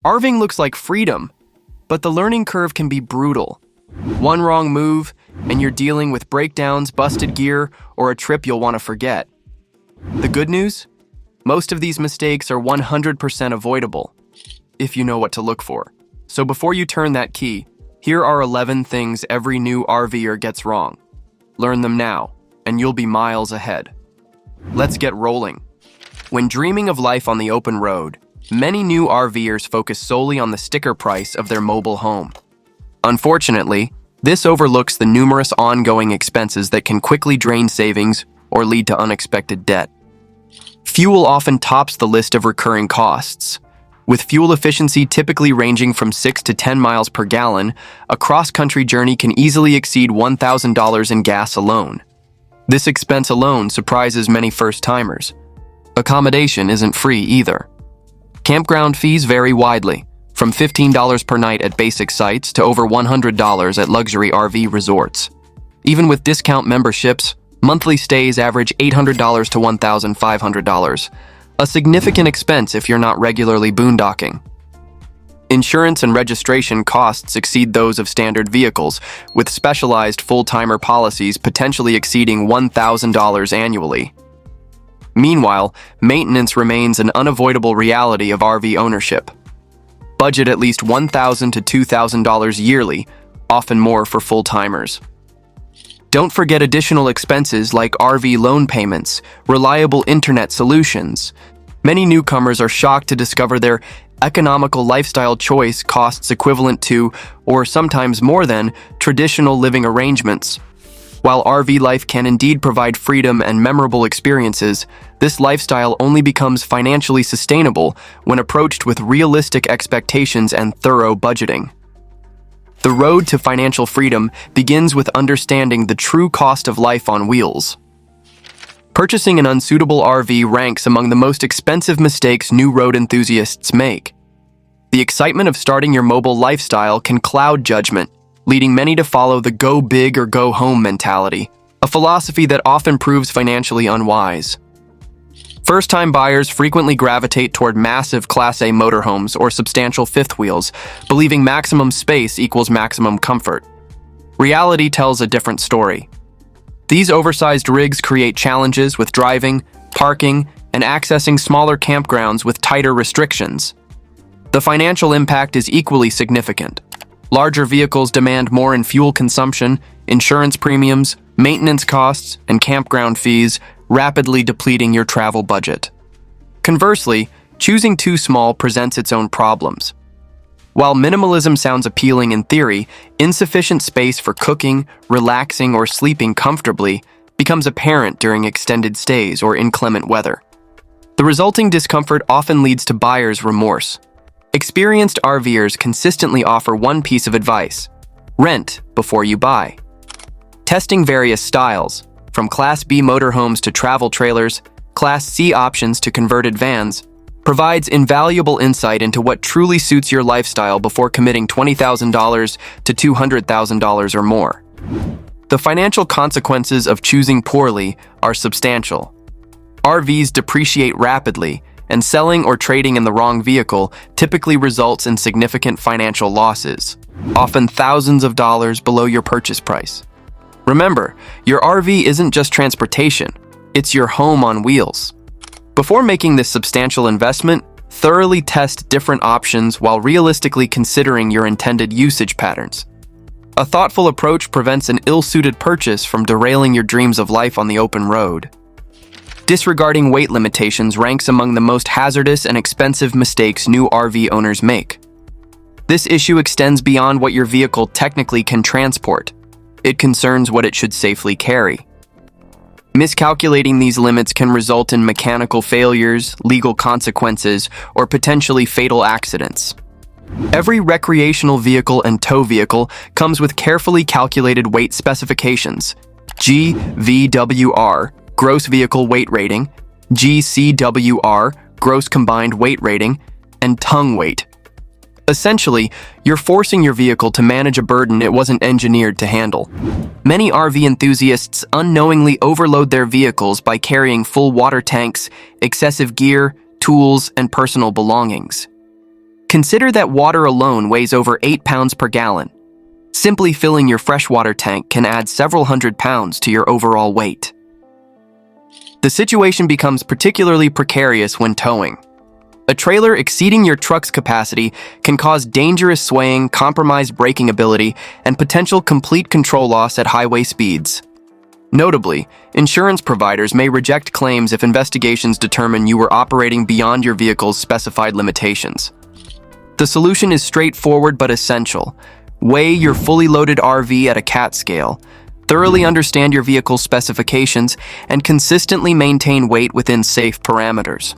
RVing looks like freedom, but the learning curve can be brutal. One wrong move, and you're dealing with breakdowns, busted gear, or a trip you'll want to forget. The good news? Most of these mistakes are 100% avoidable, if you know what to look for. So before you turn that key, here are 11 things every new RVer gets wrong. Learn them now, and you'll be miles ahead. Let's get rolling. When dreaming of life on the open road, many new RVers focus solely on the sticker price of their mobile home. Unfortunately, this overlooks the numerous ongoing expenses that can quickly drain savings or lead to unexpected debt. Fuel often tops the list of recurring costs. With fuel efficiency typically ranging from 6 to 10 miles per gallon, a cross-country journey can easily exceed $1,000 in gas alone. This expense alone surprises many first-timers. Accommodation isn't free either. Campground fees vary widely, from $15 per night at basic sites to over $100 at luxury RV resorts. Even with discount memberships, monthly stays average $800 to $1,500, a significant expense if you're not regularly boondocking. Insurance and registration costs exceed those of standard vehicles, with specialized full-timer policies potentially exceeding $1,000 annually. Meanwhile, maintenance remains an unavoidable reality of RV ownership. Budget at least $1,000 to $2,000 yearly, often more for full-timers. Don't forget additional expenses like RV loan payments, reliable internet solutions. Many newcomers are shocked to discover their economical lifestyle choice costs equivalent to, or sometimes more than, traditional living arrangements. While RV life can indeed provide freedom and memorable experiences, this lifestyle only becomes financially sustainable when approached with realistic expectations and thorough budgeting. The road to financial freedom begins with understanding the true cost of life on wheels. Purchasing an unsuitable RV ranks among the most expensive mistakes new road enthusiasts make. The excitement of starting your mobile lifestyle can cloud judgment, leading many to follow the go big or go home mentality, a philosophy that often proves financially unwise. First-time buyers frequently gravitate toward massive Class A motorhomes or substantial fifth wheels, believing maximum space equals maximum comfort. Reality tells a different story. These oversized rigs create challenges with driving, parking, and accessing smaller campgrounds with tighter restrictions. The financial impact is equally significant. Larger vehicles demand more in fuel consumption, insurance premiums, maintenance costs, and campground fees, rapidly depleting your travel budget. Conversely, choosing too small presents its own problems. While minimalism sounds appealing in theory, insufficient space for cooking, relaxing, or sleeping comfortably becomes apparent during extended stays or inclement weather. The resulting discomfort often leads to buyer's remorse. Experienced RVers consistently offer one piece of advice: rent before you buy. Testing various styles, from Class B motorhomes to travel trailers, Class C options to converted vans, provides invaluable insight into what truly suits your lifestyle before committing $20,000 to $200,000 or more. The financial consequences of choosing poorly are substantial. RVs depreciate rapidly, and selling or trading in the wrong vehicle typically results in significant financial losses, often thousands of dollars below your purchase price. Remember, your RV isn't just transportation, it's your home on wheels. Before making this substantial investment, thoroughly test different options while realistically considering your intended usage patterns. A thoughtful approach prevents an ill-suited purchase from derailing your dreams of life on the open road. Disregarding weight limitations ranks among the most hazardous and expensive mistakes new RV owners make. This issue extends beyond what your vehicle technically can transport. It concerns what it should safely carry. Miscalculating these limits can result in mechanical failures, legal consequences, or potentially fatal accidents. Every recreational vehicle and tow vehicle comes with carefully calculated weight specifications: GVWR, gross vehicle weight rating, GCWR, gross combined weight rating, and tongue weight. Essentially, you're forcing your vehicle to manage a burden it wasn't engineered to handle. Many RV enthusiasts unknowingly overload their vehicles by carrying full water tanks, excessive gear, tools, and personal belongings. Consider that water alone weighs over 8 pounds per gallon. Simply filling your freshwater tank can add several hundred pounds to your overall weight. The situation becomes particularly precarious when towing. A trailer exceeding your truck's capacity can cause dangerous swaying, compromised braking ability, and potential complete control loss at highway speeds. Notably, insurance providers may reject claims if investigations determine you were operating beyond your vehicle's specified limitations. The solution is straightforward but essential. Weigh your fully loaded RV at a CAT scale, thoroughly understand your vehicle's specifications, and consistently maintain weight within safe parameters.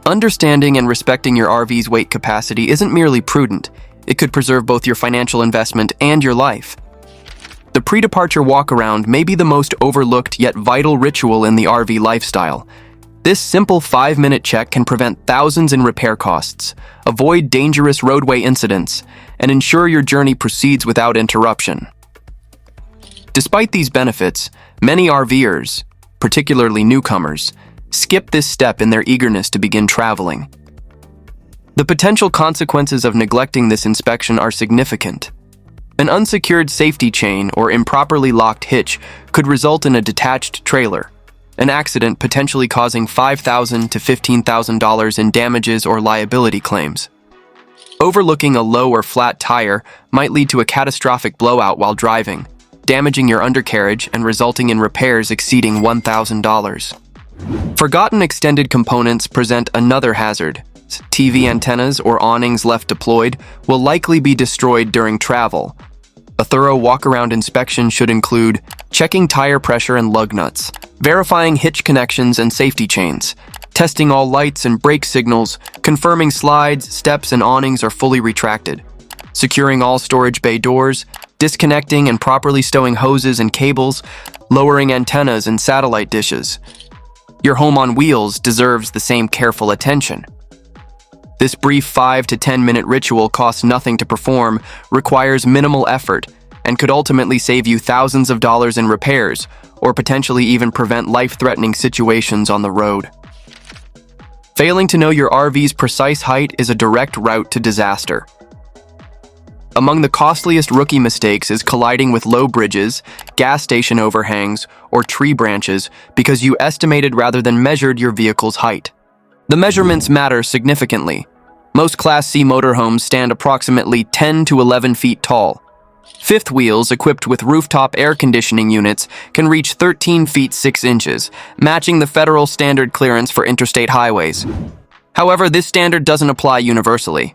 Understanding and respecting your RV's weight capacity isn't merely prudent, it could preserve both your financial investment and your life. The pre-departure walk-around may be the most overlooked yet vital ritual in the RV lifestyle. This simple 5-minute check can prevent thousands in repair costs, avoid dangerous roadway incidents, and ensure your journey proceeds without interruption. Despite these benefits, many RVers, particularly newcomers, skip this step in their eagerness to begin traveling. The potential consequences of neglecting this inspection are significant. An unsecured safety chain or improperly locked hitch could result in a detached trailer, an accident potentially causing $5,000 to $15,000 in damages or liability claims. Overlooking a low or flat tire might lead to a catastrophic blowout while driving, damaging your undercarriage and resulting in repairs exceeding $1,000. Forgotten extended components present another hazard. TV antennas or awnings left deployed will likely be destroyed during travel. A thorough walk-around inspection should include checking tire pressure and lug nuts, verifying hitch connections and safety chains, testing all lights and brake signals, confirming slides, steps, and awnings are fully retracted, securing all storage bay doors, disconnecting and properly stowing hoses and cables, lowering antennas and satellite dishes. Your home on wheels deserves the same careful attention. This brief 5 to 10 minute ritual costs nothing to perform, requires minimal effort, and could ultimately save you thousands of dollars in repairs, or potentially even prevent life-threatening situations on the road. Failing to know your RV's precise height is a direct route to disaster. Among the costliest rookie mistakes is colliding with low bridges, gas station overhangs, or tree branches because you estimated rather than measured your vehicle's height. The measurements matter significantly. Most Class C motorhomes stand approximately 10 to 11 feet tall. Fifth wheels equipped with rooftop air conditioning units can reach 13 feet 6 inches, matching the federal standard clearance for interstate highways. However, this standard doesn't apply universally.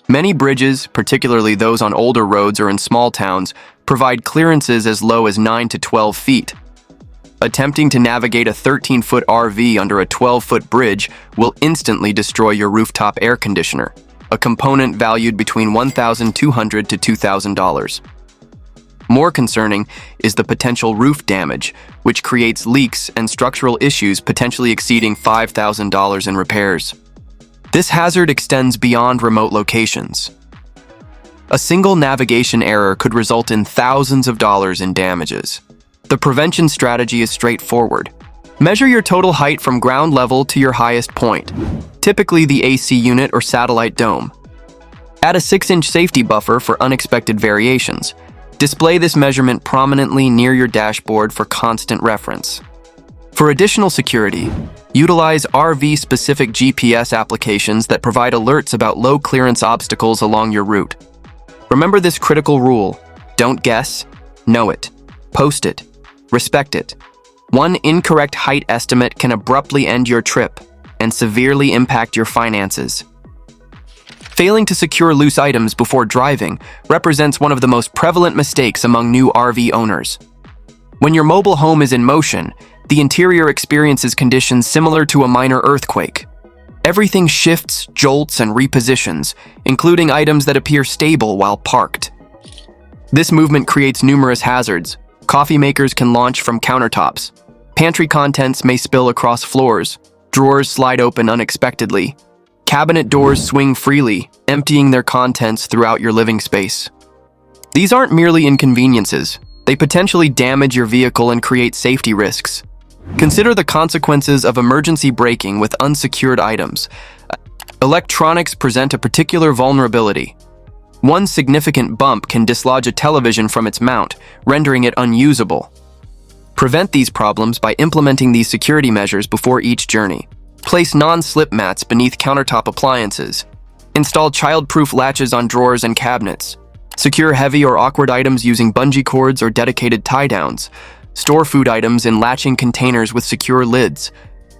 Many bridges, particularly those on older roads or in small towns, provide clearances as low as 9 to 12 feet. Attempting to navigate a 13-foot RV under a 12-foot bridge will instantly destroy your rooftop air conditioner, a component valued between $1,200 to $2,000. More concerning is the potential roof damage, which creates leaks and structural issues potentially exceeding $5,000 in repairs. This hazard extends beyond remote locations. A single navigation error could result in thousands of dollars in damages. The prevention strategy is straightforward. Measure your total height from ground level to your highest point, typically the AC unit or satellite dome. Add a 6-inch safety buffer for unexpected variations. Display this measurement prominently near your dashboard for constant reference. For additional security, utilize RV-specific GPS applications that provide alerts about low-clearance obstacles along your route. Remember this critical rule: don't guess, know it, post it, respect it. One incorrect height estimate can abruptly end your trip and severely impact your finances. Failing to secure loose items before driving represents one of the most prevalent mistakes among new RV owners. When your mobile home is in motion, the interior experiences conditions similar to a minor earthquake. Everything shifts, jolts, and repositions, including items that appear stable while parked. This movement creates numerous hazards. Coffee makers can launch from countertops. Pantry contents may spill across floors. Drawers slide open unexpectedly. Cabinet doors swing freely, emptying their contents throughout your living space. These aren't merely inconveniences. They potentially damage your vehicle and create safety risks. Consider the consequences of emergency braking with unsecured items. Electronics present a particular vulnerability. One significant bump can dislodge a television from its mount, rendering it unusable. Prevent these problems by implementing these security measures before each journey. Place non-slip mats beneath countertop appliances. Install child-proof latches on drawers and cabinets. Secure heavy or awkward items using bungee cords or dedicated tie-downs. Store food items in latching containers with secure lids.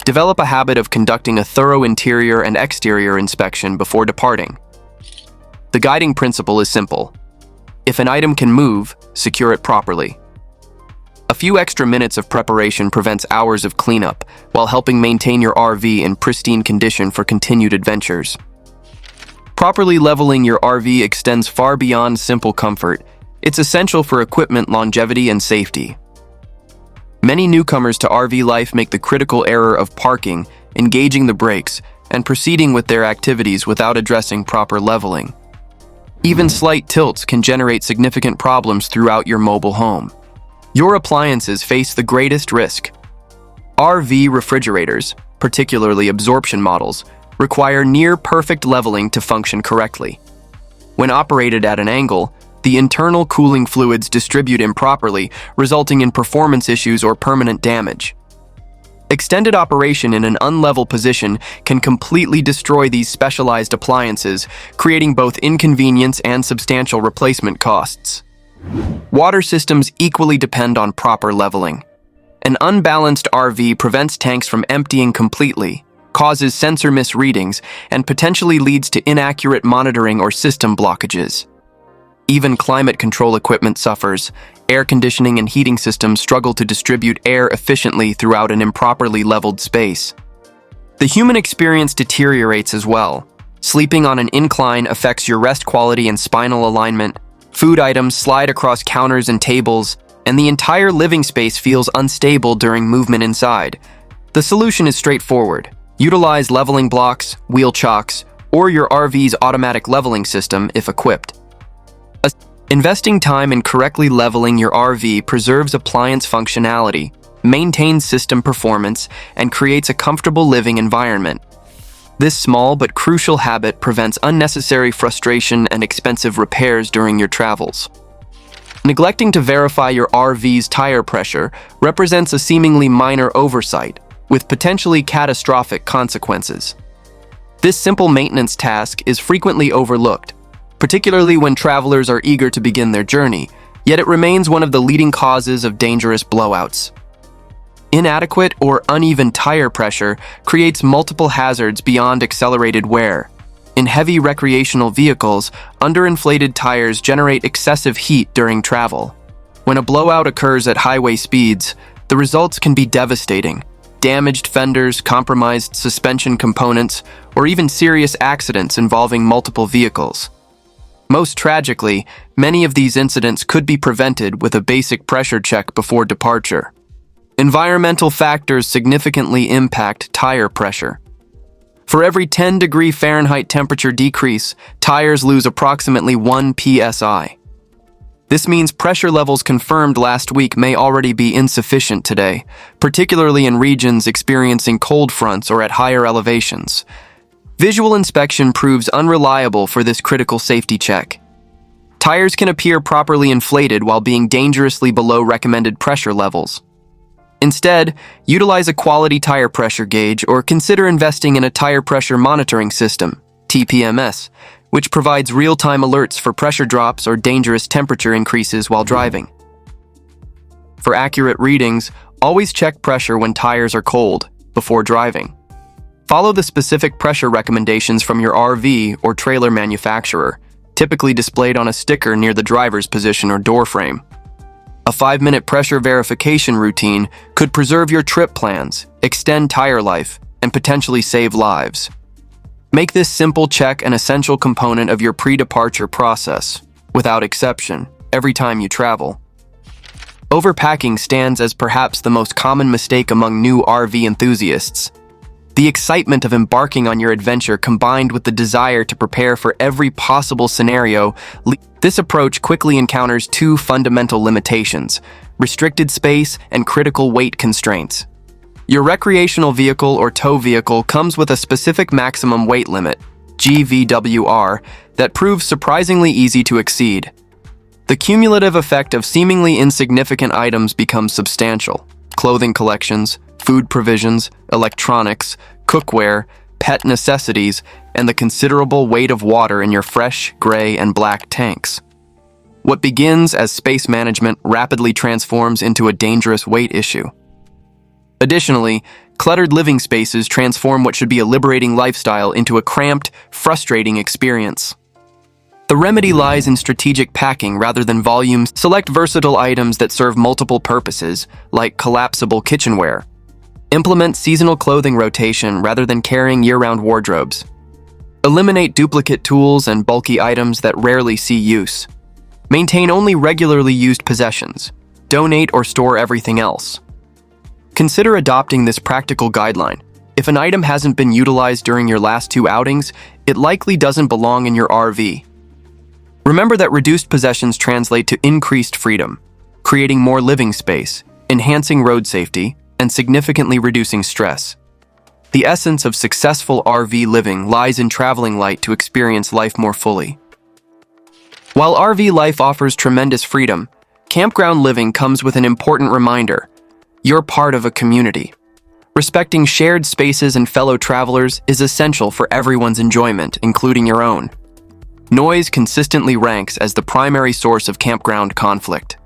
Develop a habit of conducting a thorough interior and exterior inspection before departing. The guiding principle is simple. If an item can move, secure it properly. A few extra minutes of preparation prevents hours of cleanup, while helping maintain your RV in pristine condition for continued adventures. Properly leveling your RV extends far beyond simple comfort. It's essential for equipment longevity and safety. Many newcomers to RV life make the critical error of parking, engaging the brakes, and proceeding with their activities without addressing proper leveling. Even slight tilts can generate significant problems throughout your mobile home. Your appliances face the greatest risk. RV refrigerators, particularly absorption models, require near-perfect leveling to function correctly. When operated at an angle, the internal cooling fluids distribute improperly, resulting in performance issues or permanent damage. Extended operation in an unlevel position can completely destroy these specialized appliances, creating both inconvenience and substantial replacement costs. Water systems equally depend on proper leveling. An unbalanced RV prevents tanks from emptying completely, causes sensor misreadings, and potentially leads to inaccurate monitoring or system blockages. Even climate control equipment suffers. Air conditioning and heating systems struggle to distribute air efficiently throughout an improperly leveled space. The human experience deteriorates as well. Sleeping on an incline affects your rest quality and spinal alignment. Food items slide across counters and tables, and the entire living space feels unstable during movement inside. The solution is straightforward. Utilize leveling blocks, wheel chocks, or your RV's automatic leveling system if equipped. Investing time in correctly leveling your RV preserves appliance functionality, maintains system performance, and creates a comfortable living environment. This small but crucial habit prevents unnecessary frustration and expensive repairs during your travels. Neglecting to verify your RV's tire pressure represents a seemingly minor oversight, with potentially catastrophic consequences. This simple maintenance task is frequently overlooked, particularly when travelers are eager to begin their journey, yet it remains one of the leading causes of dangerous blowouts. Inadequate or uneven tire pressure creates multiple hazards beyond accelerated wear. In heavy recreational vehicles, underinflated tires generate excessive heat during travel. When a blowout occurs at highway speeds, the results can be devastating. Damaged fenders, compromised suspension components, or even serious accidents involving multiple vehicles. Most tragically, many of these incidents could be prevented with a basic pressure check before departure. Environmental factors significantly impact tire pressure. For every 10-degree Fahrenheit temperature decrease, tires lose approximately 1 psi. This means pressure levels confirmed last week may already be insufficient today, particularly in regions experiencing cold fronts or at higher elevations. Visual inspection proves unreliable for this critical safety check. Tires can appear properly inflated while being dangerously below recommended pressure levels. Instead, utilize a quality tire pressure gauge or consider investing in a tire pressure monitoring system, TPMS, which provides real-time alerts for pressure drops or dangerous temperature increases while driving. For accurate readings, always check pressure when tires are cold before driving. Follow the specific pressure recommendations from your RV or trailer manufacturer, typically displayed on a sticker near the driver's position or door frame. A 5-minute pressure verification routine could preserve your trip plans, extend tire life, and potentially save lives. Make this simple check an essential component of your pre-departure process, without exception, every time you travel. Overpacking stands as perhaps the most common mistake among new RV enthusiasts. The excitement of embarking on your adventure combined with the desire to prepare for every possible scenario, this approach quickly encounters two fundamental limitations: restricted space and critical weight constraints. Your recreational vehicle or tow vehicle comes with a specific maximum weight limit, GVWR, that proves surprisingly easy to exceed. The cumulative effect of seemingly insignificant items becomes substantial. Clothing collections, food provisions, electronics, cookware, pet necessities, and the considerable weight of water in your fresh, gray, and black tanks. What begins as space management rapidly transforms into a dangerous weight issue. Additionally, cluttered living spaces transform what should be a liberating lifestyle into a cramped, frustrating experience. The remedy lies in strategic packing rather than volume. Select versatile items that serve multiple purposes, like collapsible kitchenware. Implement seasonal clothing rotation rather than carrying year-round wardrobes. Eliminate duplicate tools and bulky items that rarely see use. Maintain only regularly used possessions. Donate or store everything else. Consider adopting this practical guideline. If an item hasn't been utilized during your last 2 outings, it likely doesn't belong in your RV. Remember that reduced possessions translate to increased freedom, creating more living space, enhancing road safety, and significantly reducing stress. The essence of successful RV living lies in traveling light to experience life more fully. While RV life offers tremendous freedom, campground living comes with an important reminder: you're part of a community. Respecting shared spaces and fellow travelers is essential for everyone's enjoyment, including your own. Noise consistently ranks as the primary source of campground conflict.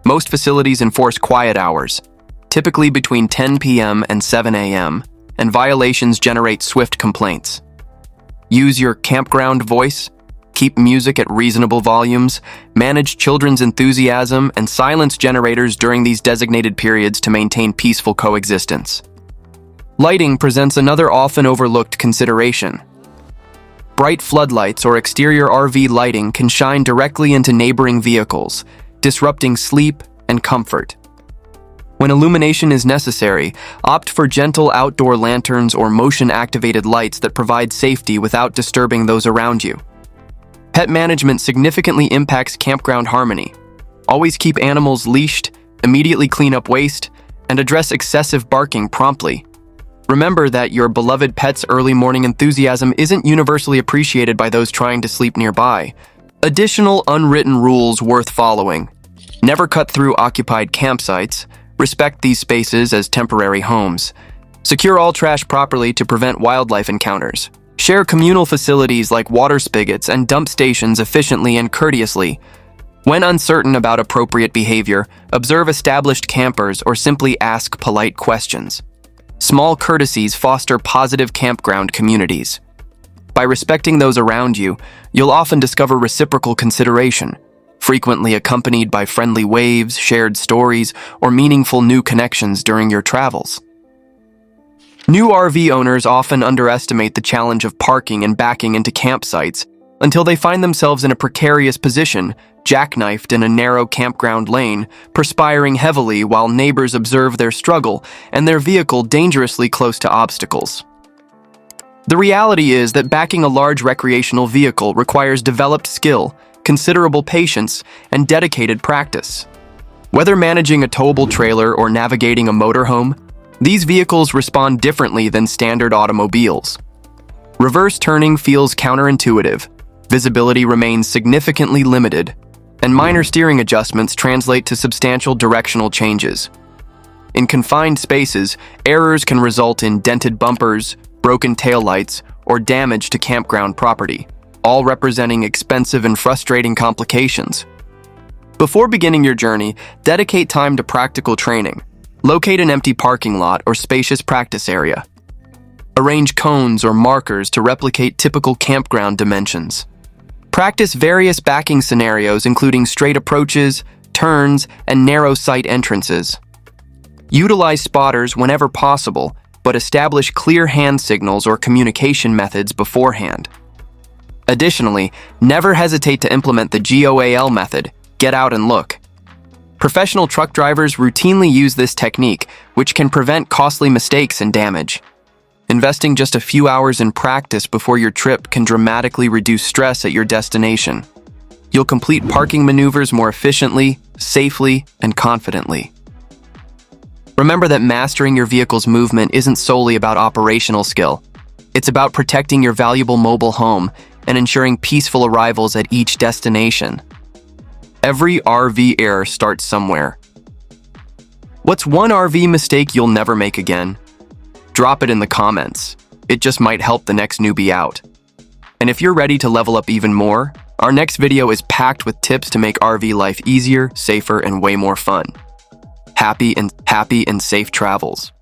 Most facilities enforce quiet hours, typically between 10 p.m. and 7 a.m., and violations generate swift complaints. Use your campground voice, keep music at reasonable volumes, manage children's enthusiasm, and silence generators during these designated periods to maintain peaceful coexistence. Lighting presents another often overlooked consideration. Bright floodlights or exterior RV lighting can shine directly into neighboring vehicles, disrupting sleep and comfort. When illumination is necessary, opt for gentle outdoor lanterns or motion-activated lights that provide safety without disturbing those around you. Pet management significantly impacts campground harmony. Always keep animals leashed, immediately clean up waste, and address excessive barking promptly. Remember that your beloved pet's early morning enthusiasm isn't universally appreciated by those trying to sleep nearby. Additional unwritten rules worth following: never cut through occupied campsites. Respect these spaces as temporary homes. Secure all trash properly to prevent wildlife encounters. Share communal facilities like water spigots and dump stations efficiently and courteously. When uncertain about appropriate behavior, observe established campers or simply ask polite questions. Small courtesies foster positive campground communities. By respecting those around you, you'll often discover reciprocal consideration, frequently accompanied by friendly waves, shared stories, or meaningful new connections during your travels. New RV owners often underestimate the challenge of parking and backing into campsites until they find themselves in a precarious position, jackknifed in a narrow campground lane, perspiring heavily while neighbors observe their struggle and their vehicle dangerously close to obstacles. The reality is that backing a large recreational vehicle requires developed skill, considerable patience, and dedicated practice. Whether managing a towable trailer or navigating a motorhome, these vehicles respond differently than standard automobiles. Reverse turning feels counterintuitive, visibility remains significantly limited, and minor steering adjustments translate to substantial directional changes. In confined spaces, errors can result in dented bumpers, broken taillights, or damage to campground property, all representing expensive and frustrating complications. Before beginning your journey, dedicate time to practical training. Locate an empty parking lot or spacious practice area. Arrange cones or markers to replicate typical campground dimensions. Practice various backing scenarios, including straight approaches, turns, and narrow sight entrances. Utilize spotters whenever possible, but establish clear hand signals or communication methods beforehand. Additionally, never hesitate to implement the GOAL method, get out and look. Professional truck drivers routinely use this technique, which can prevent costly mistakes and damage. Investing just a few hours in practice before your trip can dramatically reduce stress at your destination. You'll complete parking maneuvers more efficiently, safely, and confidently. Remember that mastering your vehicle's movement isn't solely about operational skill. It's about protecting your valuable mobile home and ensuring peaceful arrivals at each destination. Every RV error starts somewhere. What's one RV mistake you'll never make again? Drop it in the comments. It just might help the next newbie out. And if you're ready to level up even more, our next video is packed with tips to make RV life easier, safer, and way more fun. Happy and safe travels.